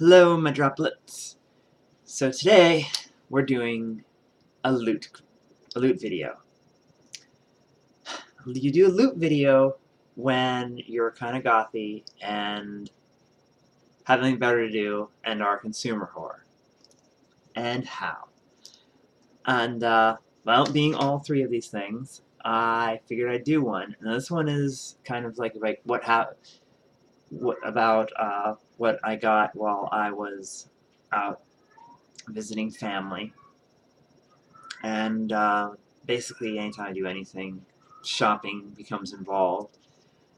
Hello, my droplets. So today we're doing a loot video. You do a loot video when you're kind of gothy and have nothing better to do and are a consumer whore. And how? And well, being all three of these things, I figured I'd do one. And this one is kind of like what about what I got while I was out visiting family. And basically anytime I do anything, shopping becomes involved.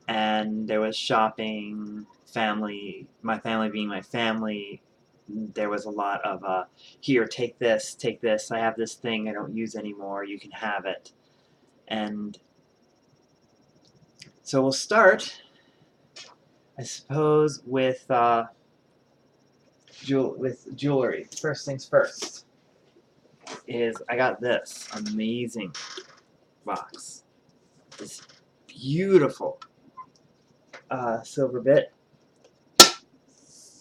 And there was shopping, my family being my family, there was a lot of, here, take this, I have this thing I don't use anymore, you can have it. And so we'll start, I suppose, with jewelry. First things first is I got this amazing box. This beautiful silver bit.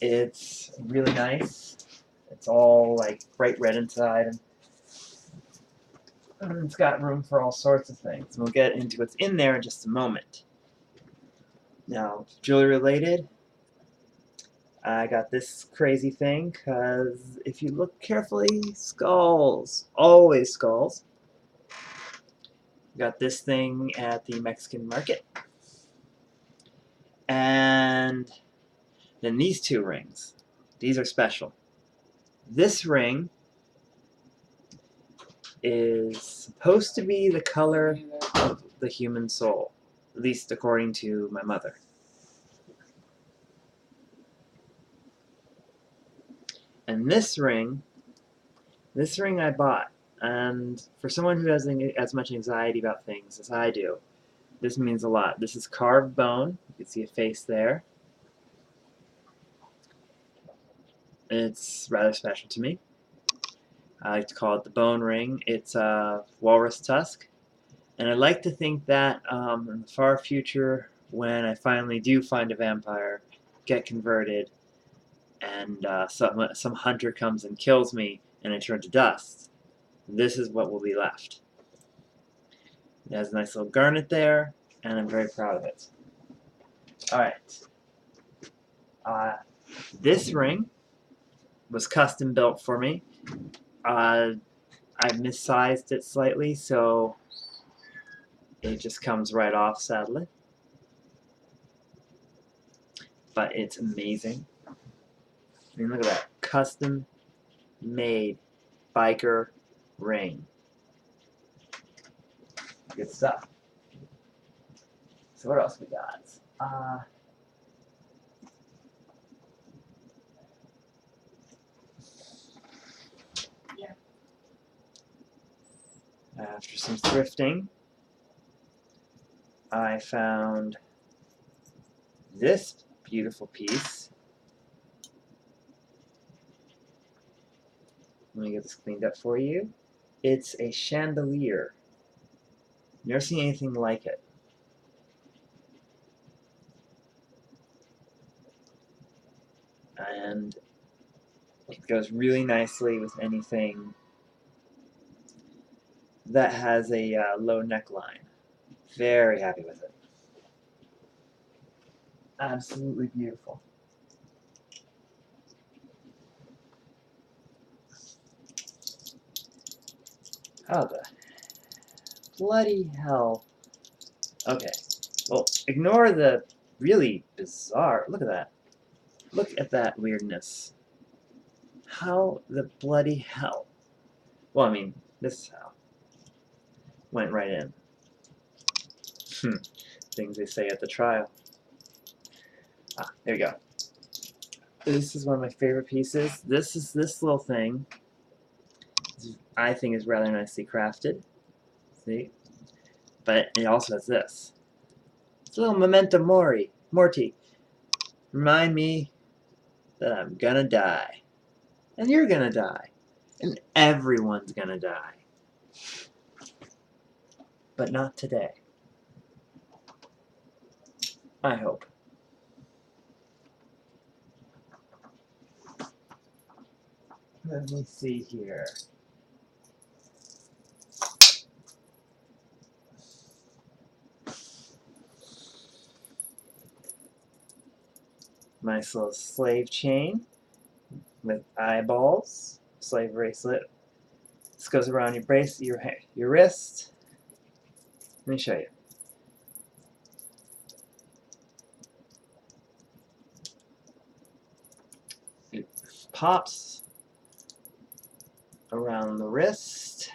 It's really nice. It's all like bright red inside, and it's got room for all sorts of things. We'll get into what's in there in just a moment. Now, jewelry related, I got this crazy thing because if you look carefully, skulls, always skulls. Got this thing at the Mexican market. And then these two rings. These are special. This ring is supposed to be the color of the human soul, at least according to my mother. And this ring I bought, and for someone who has as much anxiety about things as I do, this means a lot. This is carved bone. You can see a face there. It's rather special to me. I like to call it the bone ring. It's a walrus tusk. And I like to think that in the far future, when I finally do find a vampire, get converted, and some hunter comes and kills me, and I turn to dust, this is what will be left. It has a nice little garnet there, and I'm very proud of it. Alright. This ring was custom built for me. I missized it slightly, so it just comes right off, sadly. But it's amazing. I mean, look at that. Custom made biker ring. Good stuff. So what else we got? After some thrifting, I found this beautiful piece. Let me get this cleaned up for you. It's a chandelier. Never seen anything like it. And it goes really nicely with anything that has a low neckline. Very happy with it. Absolutely beautiful. How the bloody hell? Okay, well, ignore the really bizarre. Look at that. Look at that weirdness. How the bloody hell? Well, I mean, this is how. Went right in. Things they say at the trial. There you go. This is one of my favorite pieces. This little thing. I think is rather nicely crafted. See? But it also has this. It's a little memento morti. Remind me that I'm gonna die. And you're gonna die. And everyone's gonna die. But not today. I hope. Let me see here. Nice little slave chain with eyeballs. Slave bracelet. This goes around your your wrist. Let me show you. It pops around the wrist.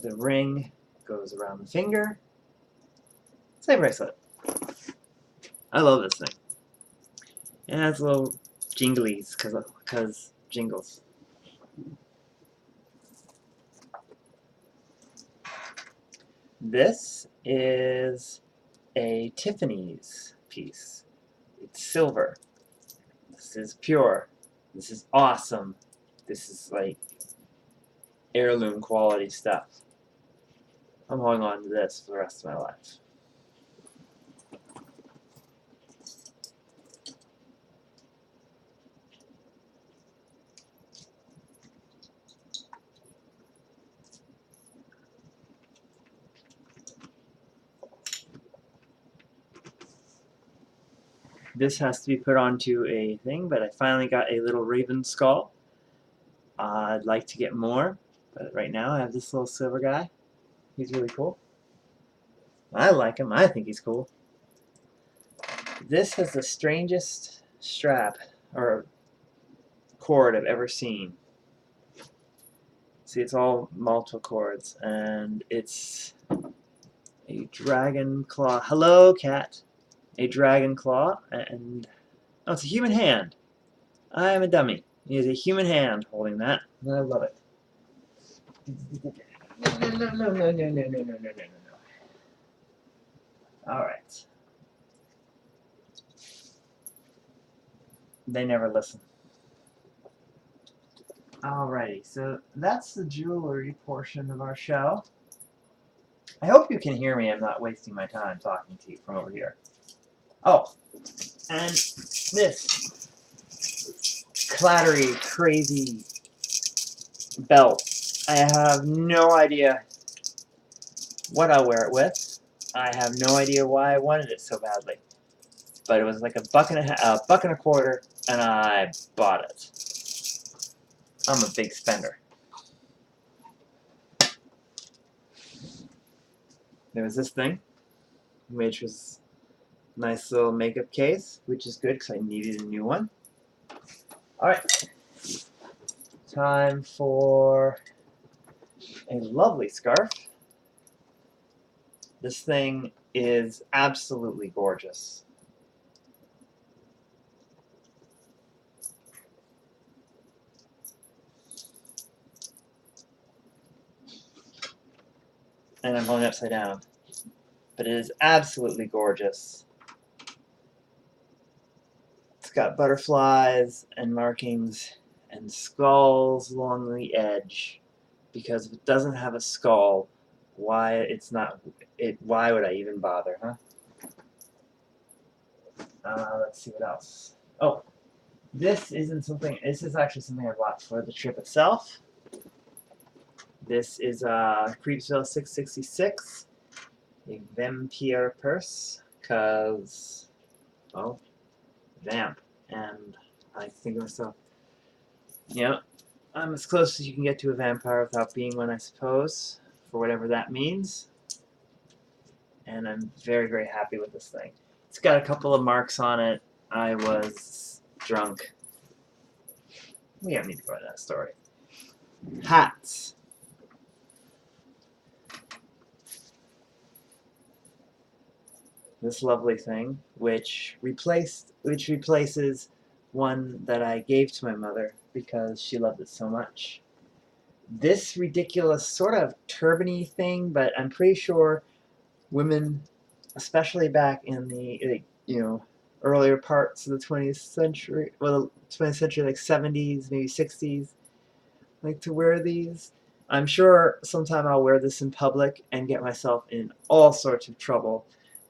The ring goes around the finger. Slave bracelet. I love this thing. It has little jinglies because jingles. This is a Tiffany's piece. It's silver. This is pure. This is awesome. This is like heirloom quality stuff. I'm holding on to this for the rest of my life. This has to be put onto a thing, but I finally got a little raven skull. I'd like to get more, but right now I have this little silver guy. He's really cool. I like him. I think he's cool. This has the strangest strap or cord I've ever seen. See, it's all multiple cords, and it's a dragon claw. Hello, cat. A dragon claw, and oh, it's a human hand. I am a dummy. It is a human hand holding that, and I love it. No. All right. They never listen. Alrighty, so that's the jewelry portion of our show. I hope you can hear me. I'm not wasting my time talking to you from over here. Oh, and this clattery, crazy belt. I have no idea what I'll wear it with. I have no idea why I wanted it so badly. But it was like $1.25, and I bought it. I'm a big spender. There was this thing, which was a nice little makeup case, which is good because I needed a new one. Alright, time for a lovely scarf. This thing is absolutely gorgeous. And I'm holding it upside down. But it is absolutely gorgeous. It's got butterflies and markings and skulls along the edge. Because if it doesn't have a skull, why would I even bother, huh? Let's see what else. Oh, this is actually something I bought for the trip itself. This is Creepsville 666, a vampire purse, because, well, vamp. And I think to myself, you know, I'm as close as you can get to a vampire without being one, I suppose, for whatever that means. And I'm very, very happy with this thing. It's got a couple of marks on it. I was drunk. We don't need to go into that story. Hats. This lovely thing, which replaces one that I gave to my mother because she loved it so much. This ridiculous sort of turban-y thing, but I'm pretty sure women, especially back in the earlier parts of the 20th century, well, the 20th century, like 70s, maybe 60s, like to wear these. I'm sure sometime I'll wear this in public and get myself in all sorts of trouble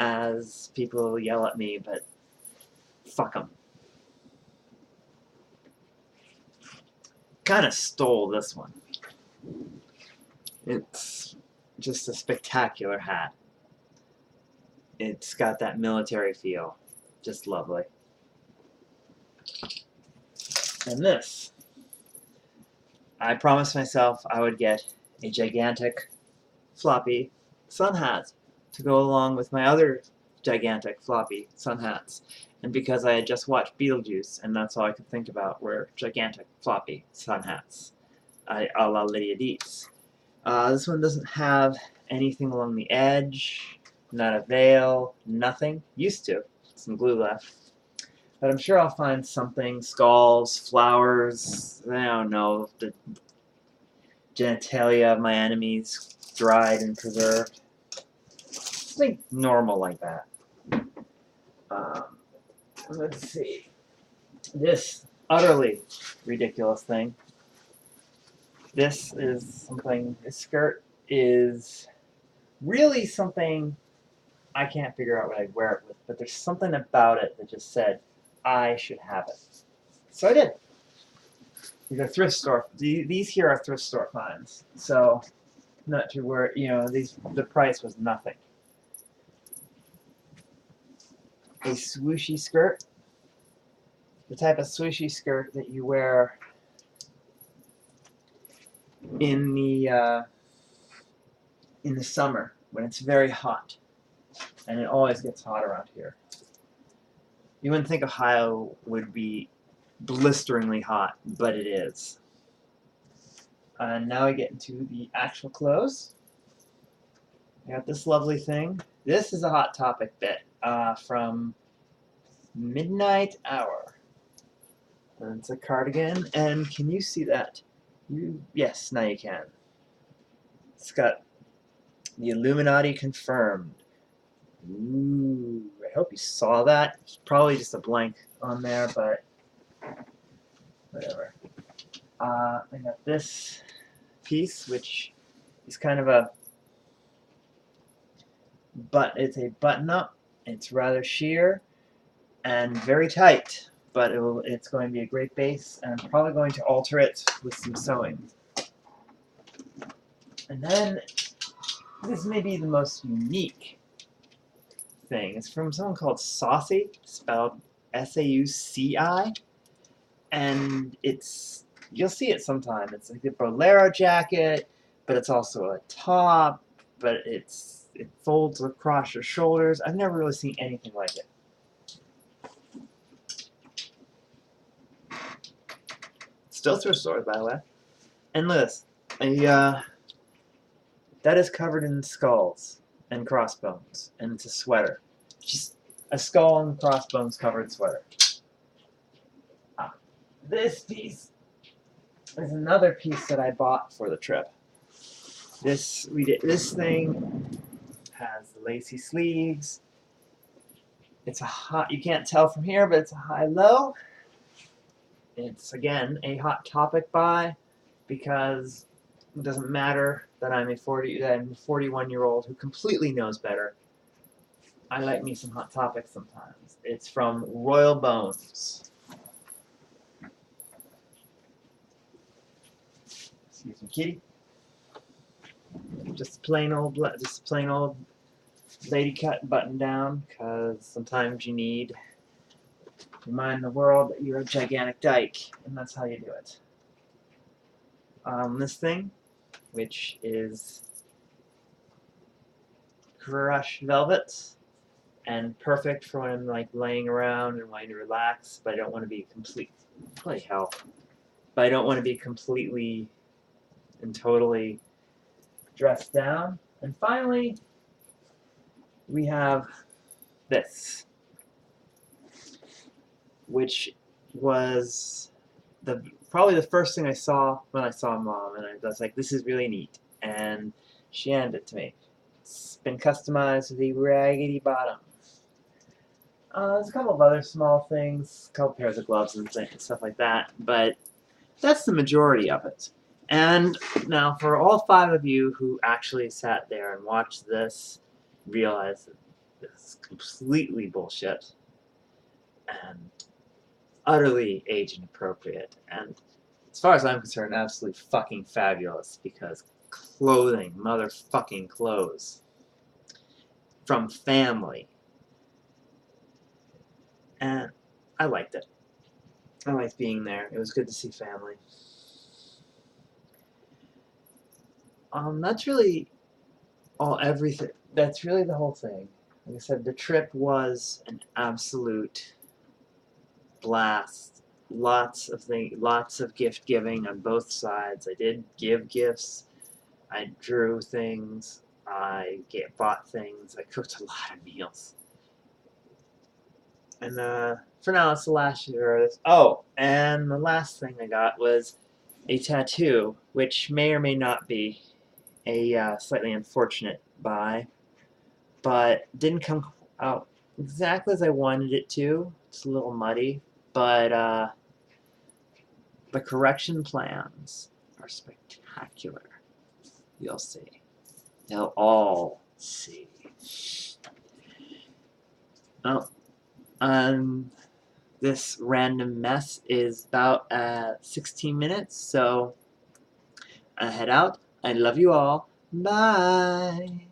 as people yell at me, but fuck them. kind of stole this one. It's just a spectacular hat. It's got that military feel. Just lovely. And this, I promised myself I would get a gigantic floppy sun hat to go along with my other gigantic floppy sun hats. And because I had just watched Beetlejuice, and that's all I could think about were gigantic floppy sun hats, a la Lydia Deetz. This one doesn't have anything along the edge, not a veil, nothing. Used to. Some glue left. But I'm sure I'll find something, skulls, flowers, I don't know, the genitalia of my enemies dried and preserved. Something normal like that. Let's see. This utterly ridiculous thing. This is something, this skirt is really something I can't figure out what I'd wear it with, but there's something about it that just said, I should have it. So I did. These are thrift store. These here are thrift store finds. So, not to worry. You know, the price was nothing. A swooshy skirt. The type of swooshy skirt that you wear in the summer when it's very hot, and it always gets hot around here. You wouldn't think Ohio would be blisteringly hot, but it is. And now we get into the actual clothes. I got this lovely thing. This is a Hot Topic bit from Midnight Hour. And it's a cardigan, and can you see that? Yes, now you can. It's got the Illuminati confirmed. Ooh, I hope you saw that. It's probably just a blank on there, but whatever. I got this piece, which is kind of it's a button-up. It's rather sheer and very tight, but it's going to be a great base, and I'm probably going to alter it with some sewing. And then, this may be the most unique thing. It's from someone called Saucy, spelled S-A-U-C-I, and you'll see it sometime. It's like a bolero jacket, but it's also a top, but it folds across your shoulders. I've never really seen anything like it. Still thrift stores, by the way. And look at this. That is covered in skulls and crossbones, and it's a sweater. Just a skull and crossbones covered sweater. This piece is another piece that I bought for the trip. This thing has the lacy sleeves. It's you can't tell from here, but it's a high-low. It's, again, a Hot Topic buy because it doesn't matter that I'm a 41-year-old who completely knows better. I like me some Hot Topics sometimes. It's from Royal Bones. Excuse me, kitty. Just plain old lady cut button down, because sometimes you need to remind the world that you're a gigantic dyke, and that's how you do it. This thing, which is crushed velvet, and perfect for when I'm like laying around and wanting to relax, but I don't want to be holy hell, but I don't want to be completely and totally dressed down. And finally, we have this, which was probably the first thing I saw when I saw Mom, and I was like, this is really neat, and she handed it to me. It's been customized with a raggedy bottom. There's a couple of other small things, a couple pairs of gloves and stuff like that, but that's the majority of it. And now, for all 5 of you who actually sat there and watched this, realize that this is completely bullshit and utterly age inappropriate, and as far as I'm concerned, absolutely fucking fabulous, because clothing, motherfucking clothes, from family, and I liked it. I liked being there. It was good to see family. That's really everything. That's really the whole thing. Like I said, the trip was an absolute blast. Lots of gift giving on both sides. I did give gifts. I drew things. Bought things. I cooked a lot of meals. And for now, it's the last year. Oh, and the last thing I got was a tattoo, which may or may not be a slightly unfortunate buy, but didn't come out exactly as I wanted it to. It's a little muddy, but the correction plans are spectacular. You'll see. They'll all see. Oh, this random mess is about 16 minutes, so I head out. I love you all. Bye.